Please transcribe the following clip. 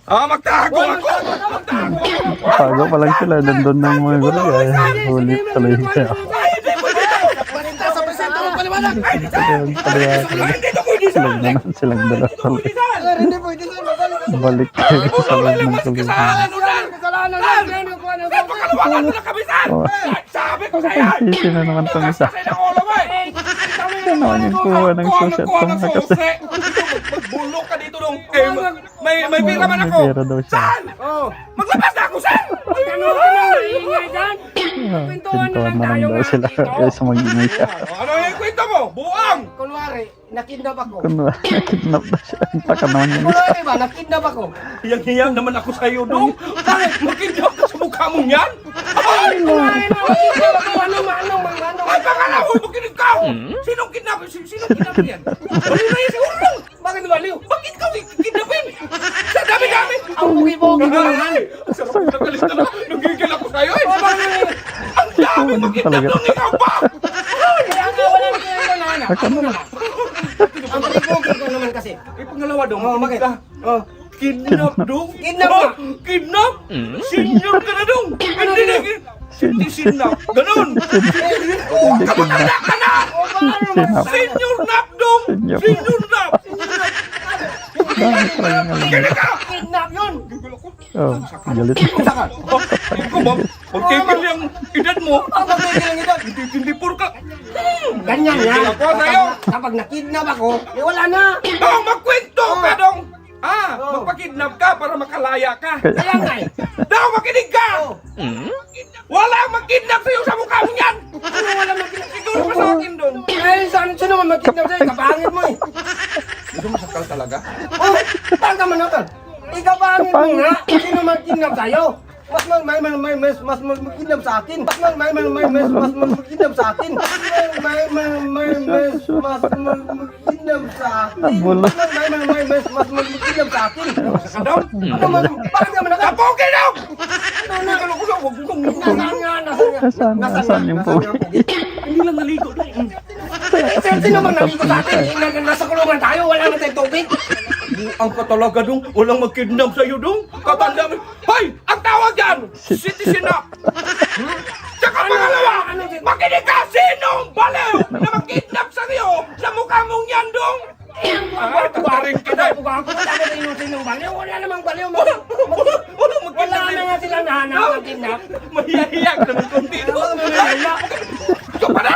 Magtago ako! Tago pa lang sila, nandun ng mga gulo kaya huli tuloy siya. Sa presento ng paliwanag! Silang dala tuloy. Hindi pwede sir, Balik kayo sa loob ng tuloy. kasalanan sir! Pagkalawalan mo na kami sir! Sabi ko sa'yo! Sisi na naman itong isa. Ano naman yung kuha ng susi at tong nakasi. Magbulok ka dito nung may pira man ako! May pera daw siya. Saan? Maglabas na ako sir! Ano ka nang iingay dyan? Pintuan na lang daw sila kaysa mag-ingay siya. Ano yung kwento mo? Buang! Kunwari, nakidnap ako. Kunwa, nakidnap na siya. Taka naman yung isa. Kunwari ba, nakidnap ako. Hiyang-hiyang naman ako sa'yo dong! Bakit? Makindap ka sa mukha mong yan? Ay! Kunwari na, nakidnap ako. Ano? Ay, baka na ako! Makinig ka! Sinong kidnap? Sinong kidnap yan? Baliw na yan siguro lang! Bakit baliw? Bakit ka kidnapin? Sa dami-dami! Ang bugi-bugi ko naman. Ay! Ang sarap na galit na lang! Nagigil ako sa'yo eh! Ang dami Ikaw makidnap talaga. ng ikaw pa! Kaya nga wala na kayo na anak. Ako na lang. Ang bugi-bugi ko naman kasi. Pangalawa dong, bakit? Kidnap dong? Kidnap ka? Kidnap? Senior ka na dong! Hindi na hindi sinap! Ganon! Hindi kidnap. Ka na! Sinap. Senior nap dong! Senior. Senior nap! Dami talaga nga lang. Kaya ka! Kidnap yun. Oh, galit. Magkikil yung edad mo! Ang pagkakil ng edad. Hindi puro ka! Ganyan yan. Ako sa'yo. Kapag nakidnap ako, eh wala na. Dong, magkwento ka dong! Magpakidnap ka para makalaya ka! Kaya nga eh. Dong, makinig ka! Wala magkidnap sa'yo sa mukha mo yan! Ano wala makidnap? Siguro pa sa akin doon! Eh, sino man makidnap sa'yo? Kapangit mo eh. Hindi mo masakal talaga? Oh, saan ka manakal? Ikapangit mo nga. Sino makidnap sa'yo? Mas magkidnap sa akin. Mas magkidnap sa akin. Mas magkidnap sa akin. Nabulo. Mas magkidnap sa akin. Sa doon? Ano man? Bakit ka manakal? Kapogi daw! Nasaan yung pogi? Hindi lang naligo doon. Sino bang naligo sa atin? Nasa kulungan tayo, wala na tayong tubig. Ang katalaga dong, walang magkidnap sa'yo dong. Katanda mo. Hoy! Ang tawag dyan! Citizen up! Tsaka pangalawa! Makinig ka! Sinong baliw na magkidnap sa'yo sa mukha mong yan dong? Tataring kita! Wala namang baliw. Walang Wala magkidnap na nga sila nahanap ng kidnap. Mahihiyak naman konti doon. Ikaw pa na!